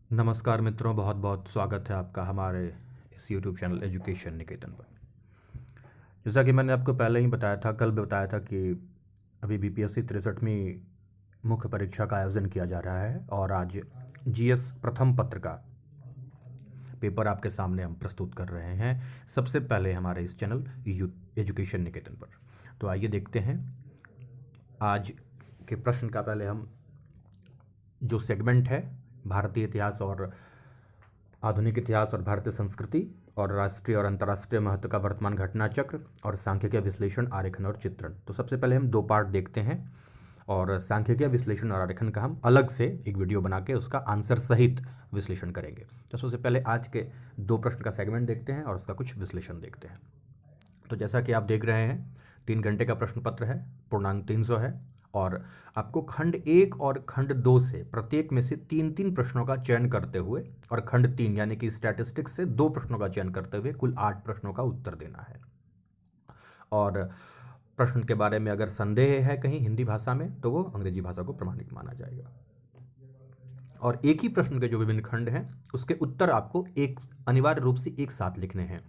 नमस्कार मित्रों, बहुत बहुत स्वागत है आपका हमारे इस यूट्यूब चैनल एजुकेशन निकेतन पर। जैसा कि मैंने आपको पहले ही बताया था, कल भी बताया था कि अभी बीपीएससी 63वीं मुख्य परीक्षा का आयोजन किया जा रहा है और आज जीएस प्रथम पत्र का पेपर आपके सामने हम प्रस्तुत कर रहे हैं सबसे पहले हमारे इस चैनल एजुकेशन निकेतन पर। तो आइए देखते हैं आज के प्रश्न का। पहले हम जो सेगमेंट है भारतीय इतिहास और आधुनिक इतिहास और भारतीय संस्कृति और राष्ट्रीय और अंतर्राष्ट्रीय महत्व का वर्तमान घटना चक्र और सांख्यिकीय विश्लेषण, आरेखन और चित्रण। तो सबसे पहले हम दो पार्ट देखते हैं और सांख्यिकीय विश्लेषण और आरेखन का हम अलग से एक वीडियो बना के उसका आंसर सहित विश्लेषण करेंगे। तो सबसे पहले आज के दो प्रश्न का सेगमेंट देखते हैं और उसका कुछ विश्लेषण देखते हैं। तो जैसा कि आप देख रहे हैं 3 घंटे का प्रश्न पत्र है, पूर्णांक 300 है और आपको खंड 1 और खंड 2 से प्रत्येक में से 3-3 प्रश्नों का चयन करते हुए और खंड 3 यानी कि स्टैटिस्टिक्स से 2 प्रश्नों का चयन करते हुए कुल 8 प्रश्नों का उत्तर देना है। और प्रश्न के बारे में अगर संदेह है कहीं हिंदी भाषा में तो वो अंग्रेजी भाषा को प्रमाणिक माना जाएगा। और एक ही प्रश्न के जो विभिन्न खंड हैं उसके उत्तर आपको एक अनिवार्य रूप से एक साथ लिखने हैं,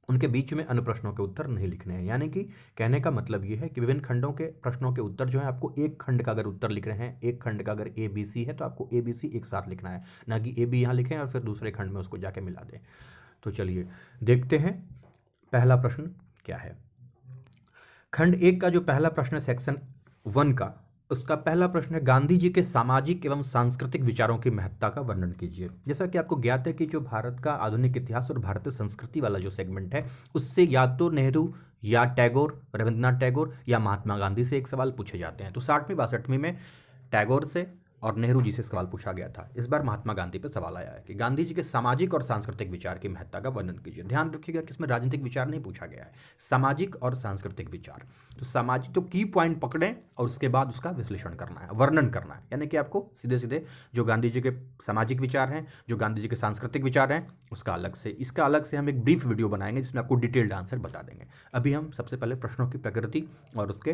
उनके बीच में अन्य प्रश्नों के उत्तर नहीं लिखने हैं। यानी कि कहने का मतलब ये है कि विभिन्न खंडों के प्रश्नों के उत्तर जो है आपको एक खंड का अगर उत्तर लिख रहे हैं, एक खंड का अगर ए बी सी है तो आपको ए बी सी एक साथ लिखना है, ना कि ए बी यहाँ लिखें और फिर दूसरे खंड में उसको जाके मिला दें। तो चलिए देखते हैं पहला प्रश्न क्या है। खंड 1 का जो पहला प्रश्न है सेक्शन 1 का, उसका पहला प्रश्न है गांधी जी के सामाजिक एवं सांस्कृतिक विचारों की महत्ता का वर्णन कीजिए। जैसा कि आपको ज्ञात है कि जो भारत का आधुनिक इतिहास और भारतीय संस्कृति वाला जो सेगमेंट है उससे या तो नेहरू या टैगोर, रविंद्रनाथ टैगोर या महात्मा गांधी से एक सवाल पूछे जाते हैं। तो 60वीं 62वीं में टैगोर से और नेहरू जी से सवाल पूछा गया था। इस बार महात्मा गांधी पर सवाल आया है कि गांधी जी के सामाजिक और सांस्कृतिक विचार की महत्ता का वर्णन कीजिए। ध्यान रखिएगा कि इसमें राजनीतिक विचार नहीं पूछा गया है, सामाजिक और सांस्कृतिक विचार। तो सामाजिक तो की पॉइंट पकड़ें और उसके बाद उसका विश्लेषण करना है, वर्णन करना है। यानी कि आपको सीधे सीधे जो गांधी जी के सामाजिक विचार हैं, जो गांधी जी के सांस्कृतिक विचार हैं, उसका अलग से, इसका अलग से हम एक ब्रीफ वीडियो बनाएंगे जिसमें आपको डिटेल्ड आंसर बता देंगे। अभी हम सबसे पहले प्रश्नों की प्रकृति और उसके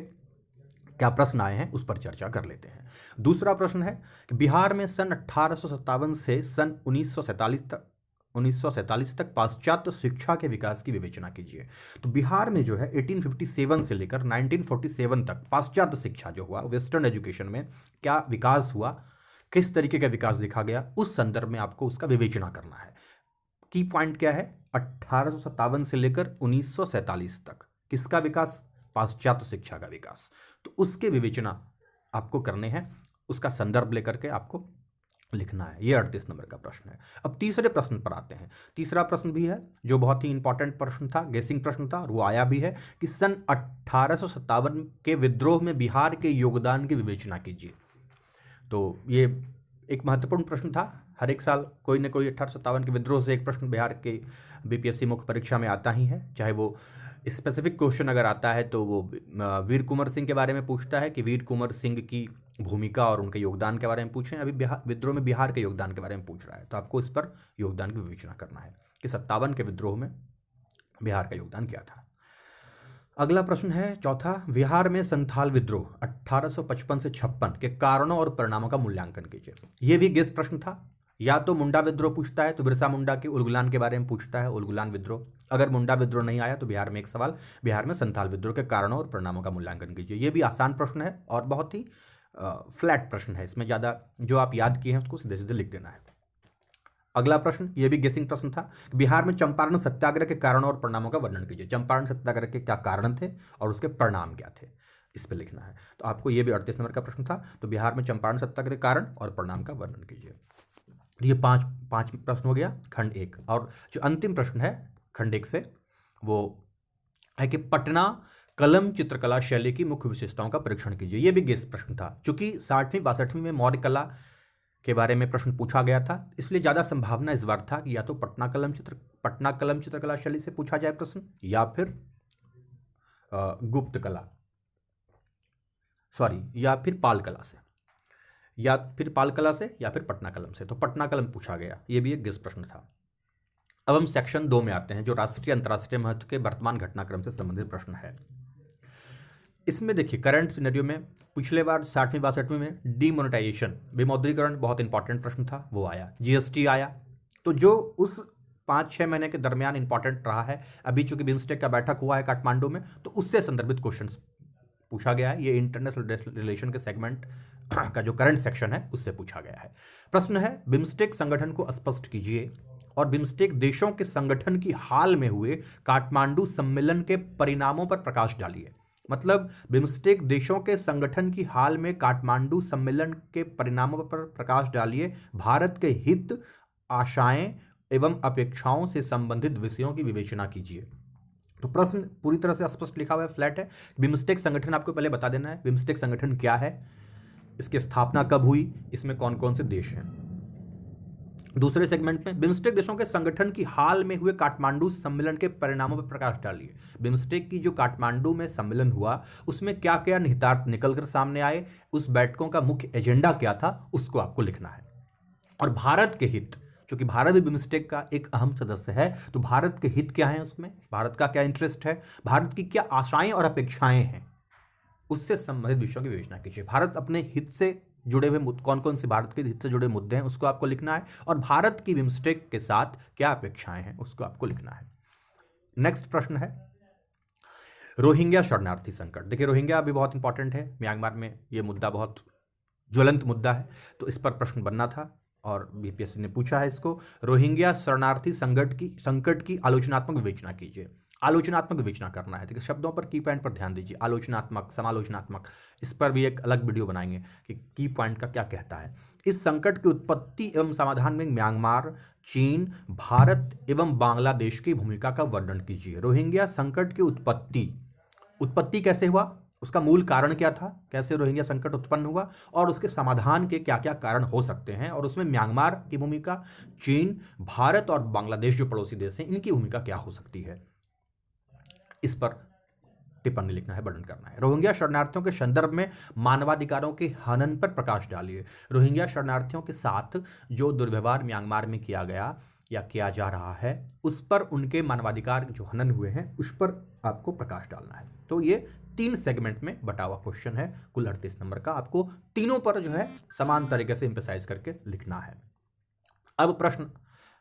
क्या प्रश्न आए हैं उस पर चर्चा कर लेते हैं। दूसरा प्रश्न है कि बिहार में सन 1857 से सन 1947 तक पाश्चात्य शिक्षा के विकास की विवेचना कीजिए। तो बिहार में जो है 1857 से लेकर 1947 तक पाश्चात्य शिक्षा जो हुआ, वेस्टर्न एजुकेशन में क्या विकास हुआ, किस तरीके का विकास देखा गया, उस संदर्भ में आपको उसका विवेचना करना है। की पॉइंट क्या है, 1857 से लेकर 1947 तक किसका विकास, पाश्चात्य शिक्षा का विकास। तो उसके विवेचना आपको करने हैं, उसका संदर्भ लेकर के आपको लिखना है। ये 38 नंबर का प्रश्न है। अब तीसरे प्रश्न पर आते हैं। तीसरा प्रश्न भी है जो बहुत ही इंपॉर्टेंट प्रश्न था, गेसिंग प्रश्न था और वो आया भी है कि सन 1857 के विद्रोह में बिहार के योगदान की विवेचना कीजिए। तो ये एक महत्वपूर्ण प्रश्न था। हर एक साल कोई ना कोई 1857 के विद्रोह से एक प्रश्न बिहार के बीपीएससी मुख्य परीक्षा में आता ही है। चाहे वो स्पेसिफिक क्वेश्चन अगर आता है तो वो वीर कुंवर सिंह के बारे में पूछता है कि वीर कुंवर सिंह की भूमिका और उनके योगदान के बारे में पूछें। अभी बिहार विद्रोह में बिहार के योगदान के बारे में पूछ रहा है, तो आपको इस पर योगदान की विवेचना करना है कि 57 के विद्रोह में बिहार का योगदान क्या था। अगला प्रश्न है चौथा, बिहार में संथाल विद्रोह 1855 से 56 के कारणों और परिणामों का मूल्यांकन कीजिए। यह भी गेस प्रश्न था। या तो मुंडा विद्रोह पूछता है तो बिरसा मुंडा के उलगुलान के बारे में पूछता है, उलगुलान विद्रोह। अगर मुंडा विद्रोह नहीं आया तो बिहार में एक सवाल, बिहार में संथाल विद्रोह के कारणों और परिणामों का मूल्यांकन कीजिए। यह भी आसान प्रश्न है और बहुत ही फ्लैट प्रश्न है, इसमें ज़्यादा जो आप याद किए हैं उसको सीधे सीधे लिख देना है। अगला प्रश्न, यह भी गेसिंग प्रश्न था, बिहार में चंपारण सत्याग्रह के कारणों और परिणामों का वर्णन कीजिए। चंपारण सत्याग्रह के क्या कारण थे और उसके परिणाम क्या थे, इस पर लिखना है। तो आपको यह भी 38 नंबर का प्रश्न था। तो बिहार में चंपारण सत्याग्रह के कारण और परिणाम का वर्णन कीजिए। ये पांच प्रश्न हो गया खंड 1। और जो अंतिम प्रश्न है खंड 1 से वो है कि पटना कलम चित्रकला शैली की मुख्य विशेषताओं का परीक्षण कीजिए। यह भी गेस प्रश्न था। चूंकि 60वीं 62वीं में मौर्य कला के बारे में प्रश्न पूछा गया था, इसलिए ज़्यादा संभावना इस बार था कि या तो पटना कलम चित्रकला शैली से पूछा जाए प्रश्न, या फिर गुप्त कला, सॉरी, या फिर पाल कला से, या फिर पाल कला से या फिर पटना कलम से। तो पटना कलम पूछा गया, ये भी एक गेस प्रश्न था। अब हम सेक्शन 2 में आते हैं जो राष्ट्रीय अंतर्राष्ट्रीय महत्व के वर्तमान घटनाक्रम से संबंधित प्रश्न है। इसमें देखिए करंट सिनेरियो में पिछले बार 60वीं 62वीं में डीमोनेटाइजेशन, विमुद्रीकरण बहुत इंपॉर्टेंट प्रश्न था, वो आया, जीएसटी आया। तो जो उस 5-6 महीने के दरमियान इंपॉर्टेंट रहा है, अभी चूंकि बिम्स्टेक का बैठक हुआ है काठमांडू में, तो उससे संदर्भित क्वेश्चन पूछा गया है। ये इंटरनेशनल रिलेशन के सेगमेंट का जो करंट सेक्शन है उससे पूछा गया है। प्रश्न है, बिम्स्टेक संगठन को स्पष्ट कीजिए और बिम्स्टेक देशों के संगठन की हाल में हुए काठमांडू सम्मेलन के परिणामों पर प्रकाश डालिए। मतलब बिम्स्टेक देशों के संगठन की हाल में काठमांडू सम्मेलन के परिणामों पर प्रकाश डालिए, भारत के हित, आशाएं एवं अपेक्षाओं से संबंधित विषयों की विवेचना कीजिए। तो प्रश्न पूरी तरह से स्पष्ट लिखा हुआ है, फ्लैट है। बिम्स्टेक संगठन आपको पहले बता देना है, बिम्स्टेक संगठन क्या है, इसकी स्थापना कब हुई, इसमें कौन कौन से देश हैं। दूसरे सेगमेंट में बिम्स्टेक देशों के संगठन की हाल में हुए काठमांडू सम्मेलन के परिणामों पर प्रकाश डालिए। बिम्स्टेक की जो काठमांडू में सम्मेलन हुआ उसमें क्या क्या निहितार्थ निकलकर सामने आए, उस बैठकों का मुख्य एजेंडा क्या था, उसको आपको लिखना है। और भारत के हित, क्योंकि भारत भी बिम्स्टेक का एक अहम सदस्य है, तो भारत के हित क्या है, उसमें भारत का क्या इंटरेस्ट है, भारत की क्या आशाएं और अपेक्षाएं हैं, उससे संबंधित विषयों की विवेचना कीजिए। भारत अपने हित से जुड़े हुए कौन कौन से भारत के हित से जुड़े मुद्दे हैं उसको आपको लिखना है, और भारत की बिम्स्टेक के साथ क्या अपेक्षाएं हैं उसको आपको लिखना है। नेक्स्ट प्रश्न है, रोहिंग्या शरणार्थी संकट। देखिए रोहिंग्या भी बहुत इंपॉर्टेंट है, म्यांमार में ये मुद्दा बहुत ज्वलंत मुद्दा है, तो इस पर प्रश्न बनना था और बीपीएससी ने पूछा है इसको। रोहिंग्या शरणार्थी संकट की आलोचनात्मक विवेचना कीजिए। आलोचनात्मक विवेचना करना है, देखिए शब्दों पर, की पॉइंट पर ध्यान दीजिए। आलोचनात्मक, समालोचनात्मक, इस पर भी एक अलग वीडियो बनाएंगे कि की पॉइंट का क्या कहता है। इस संकट की उत्पत्ति एवं समाधान में म्यांमार, चीन, भारत एवं बांग्लादेश की भूमिका का वर्णन कीजिए। रोहिंग्या संकट की उत्पत्ति कैसे हुआ, उसका मूल कारण क्या था, कैसे रोहिंग्या संकट उत्पन्न हुआ, और उसके समाधान के क्या क्या कारण हो सकते हैं, और उसमें म्यांमार की भूमिका, चीन, भारत और बांग्लादेश जो पड़ोसी देश हैं, इनकी भूमिका क्या हो सकती है, इस पर टिप्पणी लिखना है, वर्णन करना है। रोहिंग्या शरणार्थियों के संदर्भ में मानवाधिकारों के हनन पर प्रकाश डालिए। रोहिंग्या शरणार्थियों के साथ जो दुर्व्यवहार म्यांमार में किया गया या किया जा रहा है, उस पर, उनके मानवाधिकार जो हनन हुए हैं उस पर आपको प्रकाश डालना है। तो ये 3 सेगमेंट में बटा हुआ क्वेश्चन है, कुल 38 नंबर का। आपको तीनों पर जो है समान तरीके से एम्फेसाइज करके लिखना है। अब प्रश्न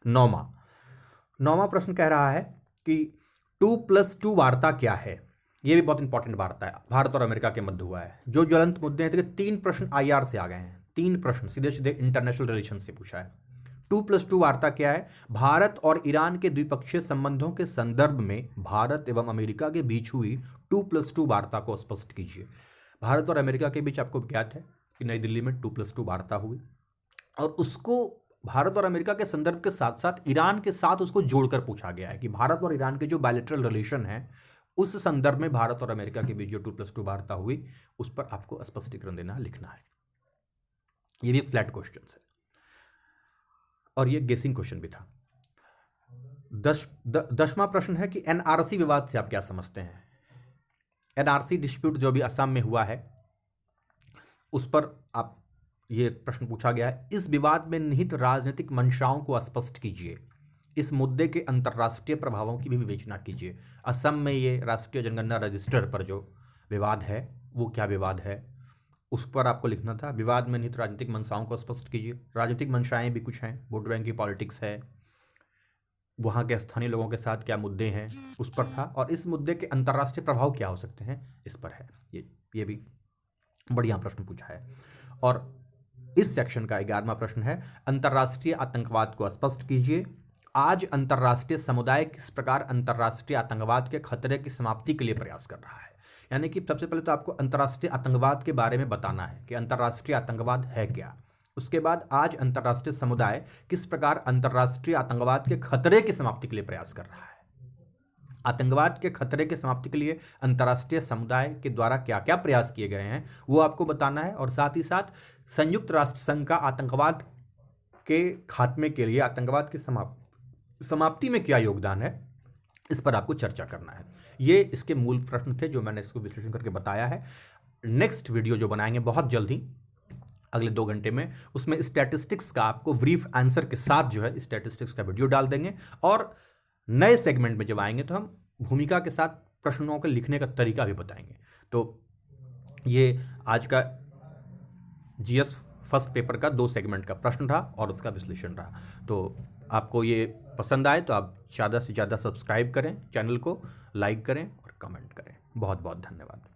9वां प्रश्न कह रहा है कि 2+2 वार्ता क्या है। यह भी बहुत इंपॉर्टेंट वार्ता है, भारत और अमेरिका के मध्य हुआ है। जो ज्वलंत मुद्दे हैं, 3 प्रश्न आईआर से आ गए हैं, 3 प्रश्न सीधे सीधे इंटरनेशनल रिलेशन से पूछा है। 2+2 वार्ता क्या है, भारत और ईरान के द्विपक्षीय संबंधों के संदर्भ में भारत एवं अमेरिका के बीच हुई 2+2 वार्ता को स्पष्ट कीजिए। भारत और अमेरिका के बीच आपको ज्ञात है कि नई दिल्ली में 2+2 वार्ता हुई, और उसको भारत और अमेरिका के संदर्भ के साथ साथ ईरान के साथ उसको जोड़कर पूछा गया है कि भारत और ईरान के जो बायलैटरल रिलेशन है उस संदर्भ में भारत और अमेरिका के बीच जो 2+2 वार्ता हुई उस पर आपको स्पष्टीकरण देना, लिखना है। ये भी एक फ्लैट क्वेश्चन है और ये गेसिंग क्वेश्चन भी था। 10वां प्रश्न है कि एनआरसी विवाद से आप क्या समझते हैं। एनआरसी डिस्प्यूट जो भी असम में हुआ है उस पर आप, ये प्रश्न पूछा गया है, इस विवाद में निहित राजनीतिक मंशाओं को स्पष्ट कीजिए। इस मुद्दे के अंतर्राष्ट्रीय प्रभावों की भी विवेचना कीजिए। असम में ये राष्ट्रीय जनगणना रजिस्टर पर जो विवाद है वो क्या विवाद है, उस पर आपको लिखना था। विवाद में निहित राजनीतिक मंशाओं को स्पष्ट कीजिए। राजनीतिक मंशाएं भी कुछ हैं, वोट बैंक की पॉलिटिक्स है, वहाँ के स्थानीय लोगों के साथ क्या मुद्दे हैं उस पर था, और इस मुद्दे के अंतर्राष्ट्रीय प्रभाव क्या हो सकते हैं इस पर है। ये भी बढ़िया प्रश्न पूछा है। और इस सेक्शन का 11वां प्रश्न है, अंतर्राष्ट्रीय आतंकवाद को स्पष्ट कीजिए। आज अंतर्राष्ट्रीय समुदाय किस प्रकार अंतर्राष्ट्रीय आतंकवाद के खतरे की समाप्ति के लिए प्रयास कर रहा है। यानी कि सबसे पहले तो आपको अंतर्राष्ट्रीय आतंकवाद के बारे में बताना है कि अंतर्राष्ट्रीय आतंकवाद है क्या। उसके बाद आज अंतर्राष्ट्रीय समुदाय किस प्रकार अंतर्राष्ट्रीय आतंकवाद के खतरे की समाप्ति के लिए प्रयास कर रहा है। आतंकवाद के खतरे की समाप्ति के लिए अंतर्राष्ट्रीय समुदाय के द्वारा क्या क्या प्रयास किए गए हैं वो आपको बताना है, और साथ ही साथ संयुक्त राष्ट्र संघ का आतंकवाद के खात्मे के लिए, आतंकवाद की समाप्ति में क्या योगदान है, इस पर आपको चर्चा करना है। ये इसके मूल प्रश्न थे जो मैंने इसको विश्लेषण करके बताया है। नेक्स्ट वीडियो जो बनाएंगे बहुत जल्दी, अगले 2 घंटे में, उसमें स्टैटिस्टिक्स का आपको ब्रीफ आंसर के साथ जो है स्टैटिस्टिक्स का वीडियो डाल देंगे, और नए सेगमेंट में जब आएंगे तो हम भूमिका के साथ प्रश्नों को लिखने का तरीका भी बताएंगे। तो ये आज का जीएस फर्स्ट पेपर का 2 सेगमेंट का प्रश्न रहा और उसका विश्लेषण रहा। तो आपको ये पसंद आए तो आप ज़्यादा से ज़्यादा सब्सक्राइब करें, चैनल को लाइक करें और कमेंट करें। बहुत बहुत धन्यवाद।